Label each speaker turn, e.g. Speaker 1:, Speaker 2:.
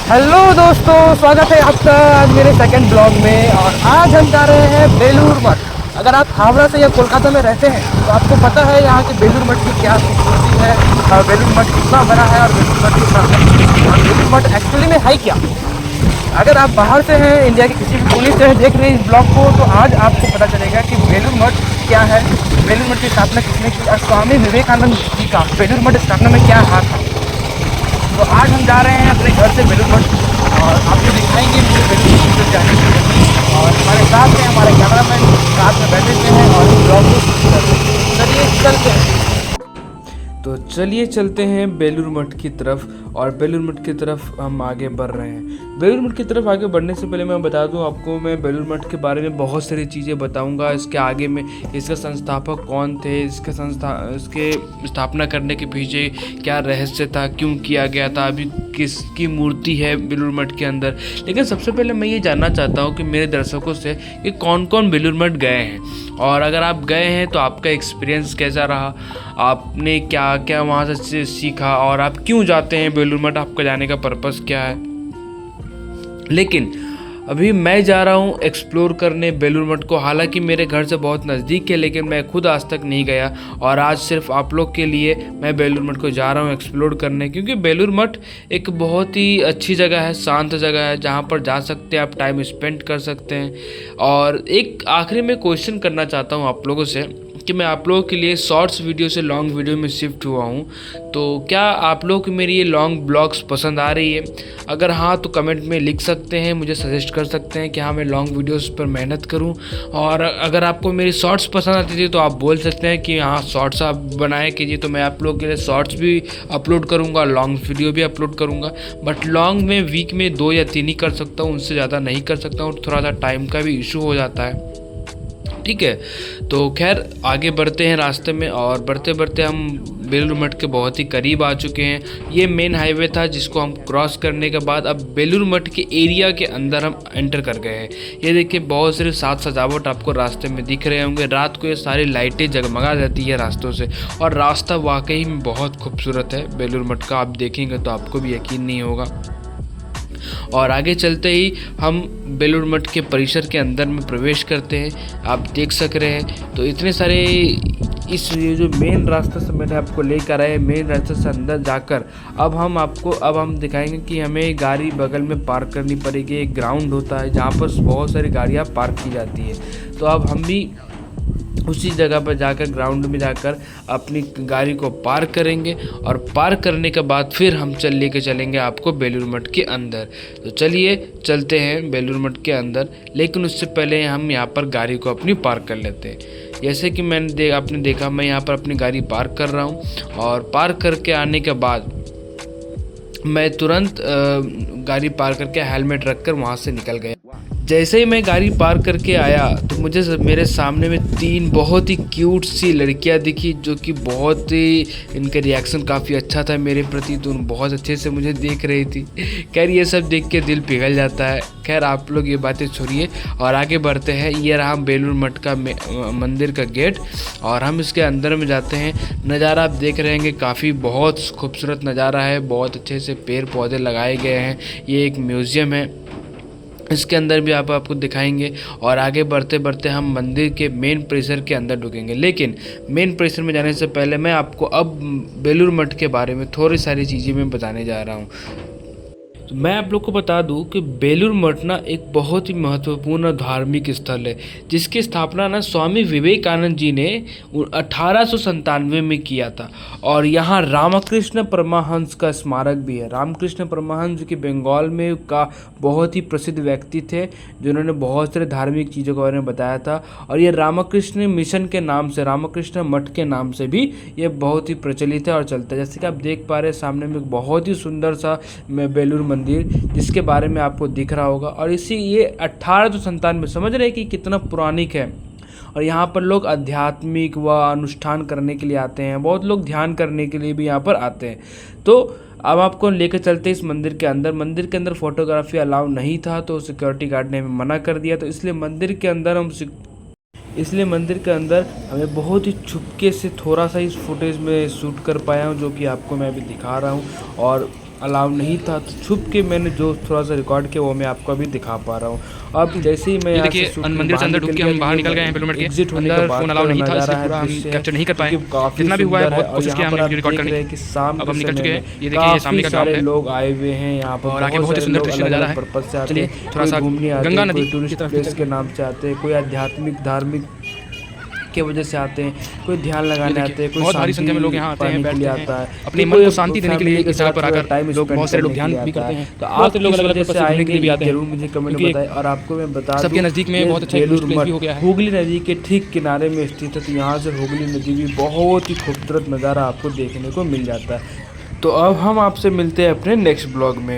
Speaker 1: Hello दोस्तों, स्वागत है आपका आज मेरे सेकंड ब्लॉग में। और आज हम जा रहे हैं बेलूर मठ। अगर आप हावड़ा से या कोलकाता में रहते हैं तो आपको पता है यहाँ के बेलूर मठ की क्या खूबसूरती है और बेलूर मठ कितना बड़ा है और बेलूर मठ के सामने और बेलूर मठ एक्चुअली में है क्या। अगर आप बाहर से हैं, इंडिया के किसी भी कोने से देख रहे हैं इस ब्लॉग को, तो आज आपको पता चलेगा कि बेलूर मठ क्या है, बेलूर मठ की स्थापना किसने की और स्वामी विवेकानंद जी का बेलूर मठ स्थापना में क्या हाथ है। तो आज हम जा रहे हैं अपने घर से बेलूर मठ और आपको दिखाएंगे पूरे बेलूर मठ में जाने के लिए। और हमारे साथ में हमारे कैमरामैन साथ में बैठे हुए हैं और इस ब्लॉग को शूट कर रहे हैं। चलिए चलते हैं। तो चलिए चलते हैं बेलूर मठ की तरफ और बेलूर मठ की तरफ हम आगे बढ़ रहे हैं। बेलूर मठ की तरफ आगे बढ़ने से पहले मैं बता दूं आपको, मैं बेलूर मठ के बारे में बहुत सारी चीज़ें बताऊंगा। इसके आगे में इसका संस्थापक कौन थे, इसके स्थापना करने के पीछे क्या रहस्य था, क्यों किया गया था, अभी किसकी मूर्ति है बेलूर मठ के अंदर। लेकिन सबसे पहले मैं ये जानना चाहता हूँ कि मेरे दर्शकों से कि कौन कौन बेलूर मठ गए हैं और अगर आप गए हैं तो आपका एक्सपीरियंस कैसा रहा, आपने क्या क्या वहाँ से सीखा और आप क्यों जाते हैं बेलूर मठ, आपका जाने का पर्पस क्या है। लेकिन अभी मैं जा रहा हूँ एक्सप्लोर करने बेलूर मठ को। हालांकि मेरे घर से बहुत नज़दीक है लेकिन मैं खुद आज तक नहीं गया और आज सिर्फ आप लोग के लिए मैं बेलूर मठ को जा रहा हूँ एक्सप्लोर करने, क्योंकि बेलूर मठ एक बहुत ही अच्छी जगह है, शांत जगह है जहाँ पर जा सकते हैं आप, टाइम स्पेंड कर सकते हैं। और एक आखिरी में क्वेश्चन करना चाहता हूँ आप लोगों से कि मैं आप लोगों के लिए शॉर्ट्स वीडियो से लॉन्ग वीडियो में शिफ्ट हुआ हूँ, तो क्या आप लोग को मेरी ये लॉन्ग ब्लॉग्स पसंद आ रही है? अगर हाँ तो कमेंट में लिख सकते हैं, मुझे सजेस्ट कर सकते हैं कि हाँ मैं लॉन्ग वीडियोस पर मेहनत करूँ। और अगर आपको मेरी शॉर्ट्स पसंद आती थी तो आप बोल सकते हैं कि हाँ शॉर्ट्स आप बनाए कीजिए, तो मैं आप लोगों के लिए शॉर्ट्स भी अपलोड करूँगा, लॉन्ग वीडियो भी अपलोड करूँगा। बट लॉन्ग में वीक में 2 या 3 ही कर सकता हूँ, उनसे ज़्यादा नहीं कर सकता हूँ, थोड़ा सा टाइम का भी इशू हो जाता है। ठीक है, तो खैर आगे बढ़ते हैं रास्ते में और बढ़ते बढ़ते हम बेलूर मठ के बहुत ही करीब आ चुके हैं। ये मेन हाईवे था जिसको हम क्रॉस करने के बाद अब बेलूर मठ के एरिया के अंदर हम एंटर कर गए हैं। ये देखिए बहुत सारे साज सजावट आपको रास्ते में दिख रहे होंगे। रात को ये सारी लाइटें जगमगा जाती है रास्तों से और रास्ता वाकई में बहुत खूबसूरत है बेलूर मठ का। आप देखेंगे तो आपको भी यकीन नहीं होगा। और आगे चलते ही हम बेलूर मठ के परिसर के अंदर में प्रवेश करते हैं। आप देख सक रहे हैं तो इतने सारे इस ये जो मेन रास्ते से मैंने आपको लेकर आए, मेन रास्ते से अंदर जाकर अब हम दिखाएंगे कि हमें गाड़ी बगल में पार्क करनी पड़ेगी। एक ग्राउंड होता है जहाँ पर बहुत सारी गाड़ियाँ पार्क की जाती है, तो अब हम भी उसी जगह पर जाकर ग्राउंड में जाकर अपनी गाड़ी को पार्क करेंगे और पार्क करने के बाद फिर हम लेके चलेंगे आपको बेलूर मठ के अंदर। तो चलिए चलते हैं बेलूर मठ के अंदर, लेकिन उससे पहले हम यहाँ पर गाड़ी को अपनी पार्क कर लेते हैं। जैसे कि आपने देखा मैं यहाँ पर अपनी गाड़ी पार्क कर रहा हूँ और पार्क करके आने के बाद मैं तुरंत गाड़ी पार्क करके हेलमेट रखकर वहाँ से निकल गया। जैसे ही मैं गाड़ी पार्क करके आया तो मुझे मेरे सामने में 3 बहुत ही क्यूट सी लड़कियां दिखी, जो कि बहुत ही इनका रिएक्शन काफ़ी अच्छा था मेरे प्रति, तो बहुत अच्छे से मुझे देख रही थी। खैर ये सब देख के दिल पिघल जाता है। खैर आप लोग ये बातें छोड़िए और आगे बढ़ते हैं। ये रहा बेलूर मठ का मंदिर का गेट और हम इसके अंदर में जाते हैं। नज़ारा आप देख रहे हैं काफ़ी बहुत खूबसूरत नज़ारा है, बहुत अच्छे से पेड़ पौधे लगाए गए हैं। ये एक म्यूज़ियम है, इसके अंदर भी आपको दिखाएंगे। और आगे बढ़ते बढ़ते हम मंदिर के मेन परिसर के अंदर ढुकेंगे। लेकिन मेन परिसर में जाने से पहले मैं आपको अब बेलूर मठ के बारे में थोड़ी सारी चीज़ें मैं बताने जा रहा हूँ। तो मैं आप लोग को बता दूं कि बेलूर मठ ना एक बहुत ही महत्वपूर्ण धार्मिक स्थल है, जिसकी स्थापना ना स्वामी विवेकानंद जी ने 1897 में किया था। और यहाँ रामकृष्ण परमहंस का स्मारक भी है। रामकृष्ण परमहंस जो कि बंगाल में का बहुत ही प्रसिद्ध व्यक्ति थे, जिन्होंने बहुत सारे धार्मिक चीज़ों के बारे में बताया था। और ये रामकृष्ण मिशन के नाम से, रामकृष्ण मठ के नाम से भी ये बहुत ही प्रचलित है और चलता है। जैसे कि आप देख पा रहे हैं सामने में बहुत ही सुंदर सा बेलूर मंदिर, जिसके बारे में आपको दिख रहा होगा। और ये 1897 समझ रहे हैं कि कितना पुरानिक है। और यहाँ पर लोग आध्यात्मिक व अनुष्ठान करने के लिए आते हैं, बहुत लोग ध्यान करने के लिए भी यहाँ पर आते हैं। तो अब आपको लेकर चलते इस मंदिर के अंदर। मंदिर के अंदर फोटोग्राफी अलाउ नहीं था, तो सिक्योरिटी गार्ड ने हमें मना कर दिया, तो इसलिए मंदिर के अंदर हमें बहुत ही छुपके से थोड़ा सा इस फुटेज में शूट कर पाया हूँ, जो कि आपको मैं अभी दिखा रहा हूँ। और अलाउ नहीं था, तो छुप के मैंने जो थोड़ा सा रिकॉर्ड किया वो मैं आपको अभी दिखा पा रहा हूँ। अब जैसे ही मैं
Speaker 2: ये
Speaker 1: यहाँ
Speaker 2: देखिए
Speaker 1: से
Speaker 2: मंदिर से अंदर ढुक के हम बाहर निकल गए हैं बेलूर मठ के।
Speaker 1: एग्जिट होने के
Speaker 2: अंदर
Speaker 1: बाद
Speaker 2: फोन अलाउ नहीं था, इसलिए पूरा हम कैप्चर नहीं कर पाए। जितना भी हुआ है बहुत कोशिश किया हमने वीडियो रिकॉर्ड करने की।
Speaker 1: कि शाम
Speaker 2: अब
Speaker 1: के
Speaker 2: हम निकल
Speaker 1: समय
Speaker 2: चुके हैं,
Speaker 1: में
Speaker 2: ये देखिए ये सामने का ग्राउंड
Speaker 1: सारे
Speaker 2: है
Speaker 1: लोग आए हुए हैं यहाँ पर,
Speaker 2: और आगे बहुत ही
Speaker 1: सारे
Speaker 2: सुंदर
Speaker 1: लोग
Speaker 2: दृश्य
Speaker 1: अलग
Speaker 2: नज़ारा
Speaker 1: अलग
Speaker 2: है।
Speaker 1: पर्पज से आते
Speaker 2: चलिए
Speaker 1: हैं,
Speaker 2: थोड़ा
Speaker 1: कोई
Speaker 2: सा
Speaker 1: घूमने आते
Speaker 2: गंगा
Speaker 1: हैं,
Speaker 2: नदी
Speaker 1: कोई टूरिस्ट
Speaker 2: की तरफ
Speaker 1: प्लेस
Speaker 2: चलते
Speaker 1: के
Speaker 2: हैं।
Speaker 1: नाम से आते हैं, कोई आध्यात्मिक धार्मिक के वजह से आते हैं, कोई ध्यान लगाने आते हैं, कोई
Speaker 2: बहुत भारी संख्या में लोग यहाँ आते हैं,
Speaker 1: पाने के लिए
Speaker 2: बैठते
Speaker 1: आता
Speaker 2: हैं,
Speaker 1: है,
Speaker 2: अपने
Speaker 1: तो
Speaker 2: मन को
Speaker 1: कोई
Speaker 2: शांति देने के लिए
Speaker 1: फैमिली
Speaker 2: इस जगह पर आकर
Speaker 1: टाइम
Speaker 2: लोग
Speaker 1: स्पेंड
Speaker 2: बहुत सारे लोग
Speaker 1: करने
Speaker 2: ध्यान
Speaker 1: के लिए
Speaker 2: भी
Speaker 1: आता
Speaker 2: करते
Speaker 1: है।
Speaker 2: हैं।
Speaker 1: तो
Speaker 2: बहुत
Speaker 1: आप
Speaker 2: से लोग
Speaker 1: किस
Speaker 2: अलग अलग
Speaker 1: वजह
Speaker 2: पर्पज
Speaker 1: से
Speaker 2: से घूमने के
Speaker 1: आएंगे
Speaker 2: लिए भी आते हैं,
Speaker 1: जरूर मुझे कमेंट में
Speaker 2: क्योंकि
Speaker 1: बताएं। और आपको मैं बता
Speaker 2: सबके
Speaker 1: दूं,
Speaker 2: नज़दीक में
Speaker 1: ये
Speaker 2: बहुत अच्छा एक टूरिस्ट
Speaker 1: बेलूर
Speaker 2: प्लेस भी
Speaker 1: मठ
Speaker 2: हो गया है।
Speaker 1: हुगली नदी के ठीक किनारे में स्थित है, तो यहाँ से हुगली नदी भी बहुत ही खूबसूरत नज़ारा आपको देखने को मिल जाता है। तो अब हम आपसे मिलते हैं अपने नेक्स्ट ब्लॉग में।